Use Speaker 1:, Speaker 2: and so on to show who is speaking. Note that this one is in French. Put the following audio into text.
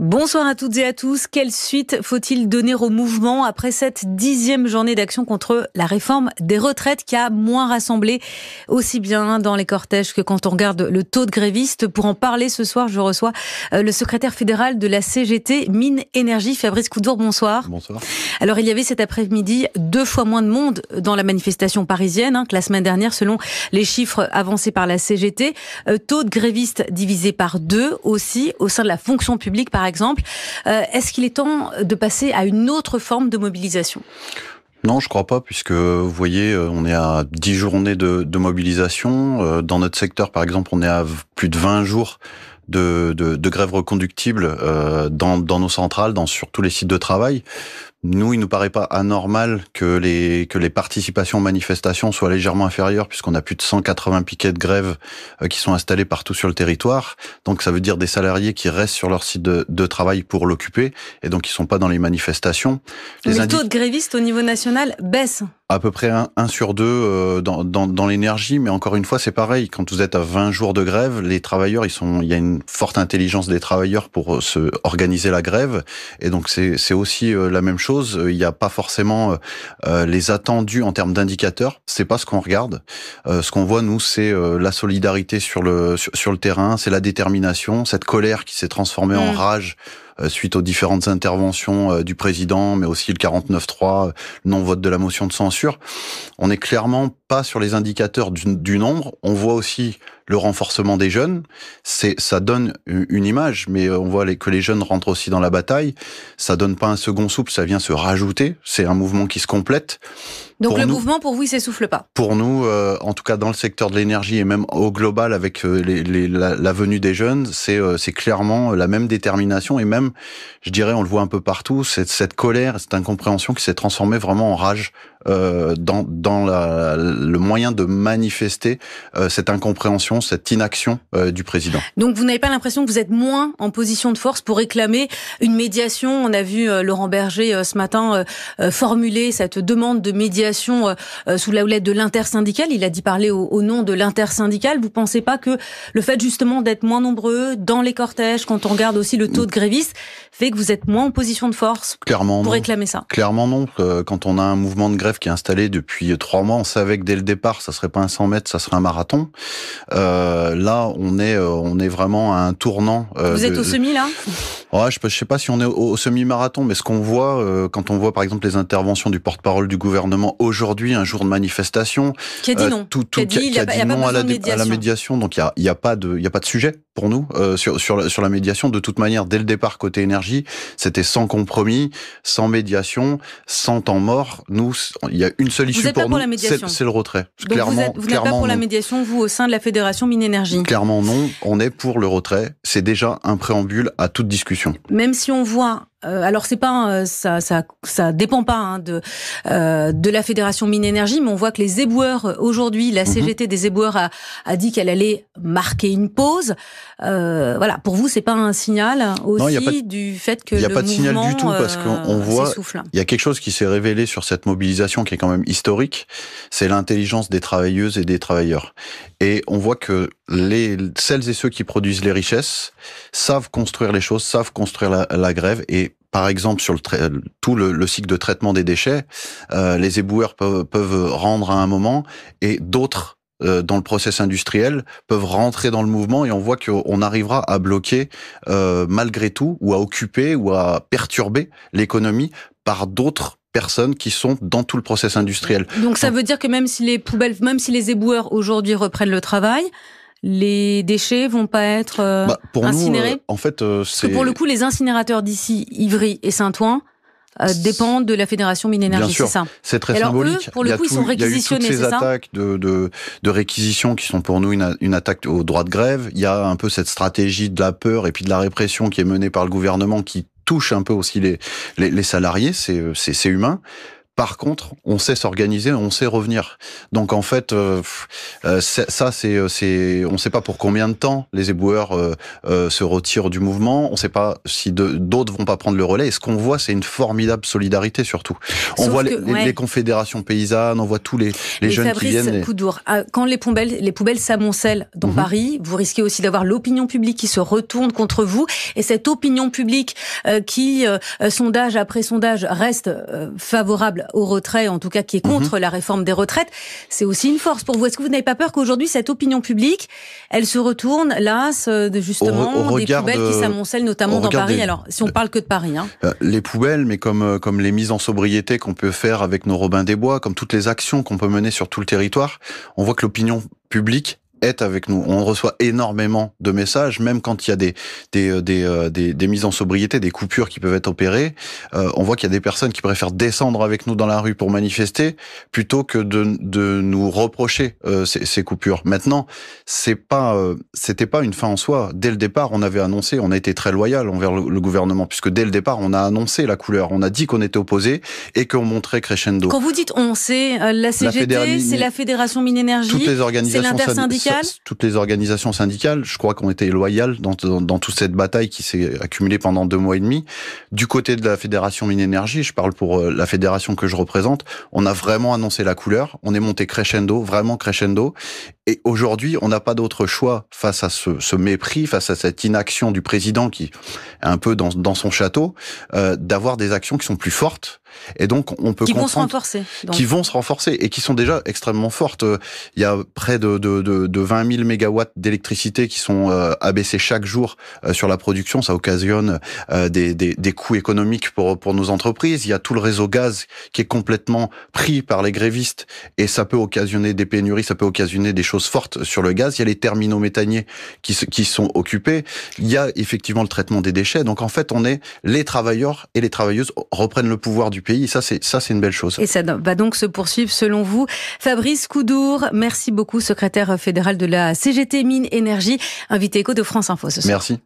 Speaker 1: Bonsoir à toutes et à tous. Quelle suite faut-il donner au mouvement après cette 10e journée d'action contre la réforme des retraites qui a moins rassemblé aussi bien dans les cortèges que quand on regarde le taux de grévistes? Pour en parler ce soir, je reçois le secrétaire fédéral de la CGT Mines Énergie, Fabrice Coudevoort. Bonsoir.
Speaker 2: Bonsoir.
Speaker 1: Alors, il y avait cet après-midi 2 fois moins de monde dans la manifestation parisienne que la semaine dernière, selon les chiffres avancés par la CGT. Taux de grévistes divisé par 2 aussi au sein de la fonction publique, par exemple. Est-ce qu'il est temps de passer à une autre forme de mobilisation ?
Speaker 2: Non, je crois pas, puisque vous voyez, on est à 10 journées de mobilisation. Dans notre secteur, par exemple, on est à plus de 20 jours de grève reconductible dans nos centrales, sur tous les sites de travail. Nous, il nous paraît pas anormal que les participations aux manifestations soient légèrement inférieures, puisqu'on a plus de 180 piquets de grève qui sont installés partout sur le territoire. Donc ça veut dire des salariés qui restent sur leur site de travail pour l'occuper, et donc ils sont pas dans les manifestations.
Speaker 1: Mais le taux de grévistes au niveau national baisse.
Speaker 2: À peu près 1 sur 2 dans l'énergie, mais encore une fois, c'est pareil. Quand vous êtes à 20 jours de grève, les travailleurs, il y a une forte intelligence des travailleurs pour organiser la grève, et donc c'est aussi la même chose. Il n'y a pas forcément les attendus en termes d'indicateurs. C'est pas ce qu'on regarde. Ce qu'on voit, nous, c'est la solidarité sur le terrain, c'est la détermination, cette colère qui s'est transformée en rage suite aux différentes interventions du président, mais aussi le 49.3, le non-vote de la motion de censure. On n'est clairement pas sur les indicateurs du nombre. On voit aussi le renforcement des jeunes. Ça donne une image, mais on voit que les jeunes rentrent aussi dans la bataille. Ça donne pas un second souffle, ça vient se rajouter. C'est un mouvement qui se complète.
Speaker 1: Donc mouvement, pour vous, il s'essouffle pas? Pour
Speaker 2: nous, en tout cas dans le secteur de l'énergie et même au global avec la venue des jeunes, c'est clairement la même détermination, et même, je dirais, on le voit un peu partout, cette colère, cette incompréhension qui s'est transformée vraiment en rage dans le moyen de manifester cette incompréhension, cette inaction du président.
Speaker 1: Donc vous n'avez pas l'impression que vous êtes moins en position de force pour réclamer une médiation? On a vu Laurent Berger ce matin formuler cette demande de médiation sous la houlette de l'intersyndicale. Il a dit parler au nom de l'intersyndicale. Vous pensez pas que le fait justement d'être moins nombreux dans les cortèges, quand on regarde aussi le taux de grévistes, fait que vous êtes moins en position de force pour réclamer ça? Clairement
Speaker 2: non. Quand on a un mouvement de grève qui est installé depuis 3 mois, on savait que dès le départ, ça serait pas un 100 mètres, ça serait un marathon. Là, on est vraiment à un tournant.
Speaker 1: Vous êtes au semi, là?
Speaker 2: Ouais, je sais pas si on est au semi-marathon, mais ce qu'on voit, quand on voit par exemple les interventions du porte-parole du gouvernement aujourd'hui, un jour de manifestation,
Speaker 1: qui a dit non,
Speaker 2: qui a dit non à la médiation. Donc il y a pas de sujet pour nous sur la médiation. De toute manière, dès le départ côté énergie, c'était sans compromis, sans médiation, sans temps mort. Nous, il y a une seule issue pour nous, c'est le retrait.
Speaker 1: Donc clairement, vous n'êtes pas pour la médiation, vous, au sein de la Fédération Mines Énergie?
Speaker 2: Clairement non, on est pour le retrait. C'est déjà un préambule à toute discussion.
Speaker 1: Même si on voit, alors c'est pas ça dépend pas de la Fédération Mines Énergie, mais on voit que les éboueurs aujourd'hui, la CGT des éboueurs a dit qu'elle allait marquer une pause. Voilà, pour vous, c'est pas un signal aussi du fait que le mouvement s'essouffle? Il n'y a pas de signal du tout, parce qu'on voit,
Speaker 2: il y a quelque chose qui s'est révélé sur cette mobilisation qui est quand même historique, c'est l'intelligence des travailleuses et des travailleurs. Et on voit que celles et ceux qui produisent les richesses savent construire les choses, savent construire la grève. Et par exemple, sur tout le cycle de traitement des déchets, les éboueurs peuvent rendre à un moment, et d'autres dans le process industriel peuvent rentrer dans le mouvement, et on voit qu'on arrivera à bloquer malgré tout, ou à occuper, ou à perturber l'économie par d'autres personnes qui sont dans tout le process industriel.
Speaker 1: Donc ça veut dire que même si les éboueurs aujourd'hui reprennent le travail, les déchets vont pas être incinérés?
Speaker 2: Nous, en fait,
Speaker 1: parce que pour le coup, les incinérateurs d'ici, Ivry et Saint-Ouen, dépendent de la Fédération Mines Énergie, c'est ça?
Speaker 2: C'est très symbolique.
Speaker 1: Eux, pour le coup, ils sont réquisitionnés, c'est ça?
Speaker 2: Il y a eu toutes ces attaques de réquisition qui sont pour nous une attaque au droit de grève. Il y a un peu cette stratégie de la peur et puis de la répression qui est menée par le gouvernement, qui touche un peu aussi les salariés. C'est humain. Par contre, on sait s'organiser, on sait revenir. Donc en fait, on ne sait pas pour combien de temps les éboueurs se retirent du mouvement. On ne sait pas si d'autres vont pas prendre le relais. Et ce qu'on voit, c'est une formidable solidarité surtout. On voit les confédérations paysannes, on voit tous les jeunes qui viennent.
Speaker 1: Fabrice Coudour, quand les poubelles s'amoncellent dans Paris, vous risquez aussi d'avoir l'opinion publique qui se retourne contre vous. Et cette opinion publique qui, sondage après sondage, reste favorable au retrait, en tout cas qui est contre la réforme des retraites, c'est aussi une force pour vous. Est-ce que vous n'avez pas peur qu'aujourd'hui, cette opinion publique, elle se retourne, las, justement, des poubelles qui s'amoncellent, notamment dans Paris? Alors, si on parle que de Paris.
Speaker 2: Les poubelles, mais comme les mises en sobriété qu'on peut faire avec nos Robins des Bois, comme toutes les actions qu'on peut mener sur tout le territoire, on voit que l'opinion publique est avec nous. On reçoit énormément de messages, même quand il y a des mises en sobriété, des coupures qui peuvent être opérées. On voit qu'il y a des personnes qui préfèrent descendre avec nous dans la rue pour manifester plutôt que de nous reprocher ces coupures. Maintenant, c'était pas une fin en soi. Dès le départ, on avait annoncé, on a été très loyal envers le gouvernement, puisque dès le départ, on a annoncé la couleur. On a dit qu'on était opposé et qu'on montrait crescendo.
Speaker 1: Quand vous dites on, c'est la CGT, c'est la Fédération Mine Énergie,
Speaker 2: toutes les organisations,
Speaker 1: c'est l'intersyndicale.
Speaker 2: Toutes les organisations syndicales, je crois qu'on était loyales dans toute cette bataille qui s'est accumulée pendant 2 mois et demi. Du côté de la Fédération Mine Énergie, je parle pour la fédération que je représente, on a vraiment annoncé la couleur, on est monté crescendo, vraiment crescendo. Et aujourd'hui, on n'a pas d'autre choix face à ce mépris, face à cette inaction du président qui est un peu dans son château, d'avoir des actions qui sont plus fortes. Et donc, on peut comprendre... Qui vont se renforcer et qui sont déjà extrêmement fortes. Il y a près de 20 000 mégawatts d'électricité qui sont abaissés chaque jour sur la production. Ça occasionne des coûts économiques pour nos entreprises. Il y a tout le réseau gaz qui est complètement pris par les grévistes et ça peut occasionner des pénuries, ça peut occasionner des choses fortes sur le gaz. Il y a les terminaux méthaniers qui sont occupés. Il y a effectivement le traitement des déchets. Donc en fait, les travailleurs et les travailleuses reprennent le pouvoir du pays. Ça, c'est une belle chose.
Speaker 1: Et ça va donc se poursuivre selon vous. Fabrice Coudour, merci beaucoup, secrétaire fédéral de la CGT Mine Énergie, invité éco de France Info ce soir.
Speaker 2: Merci.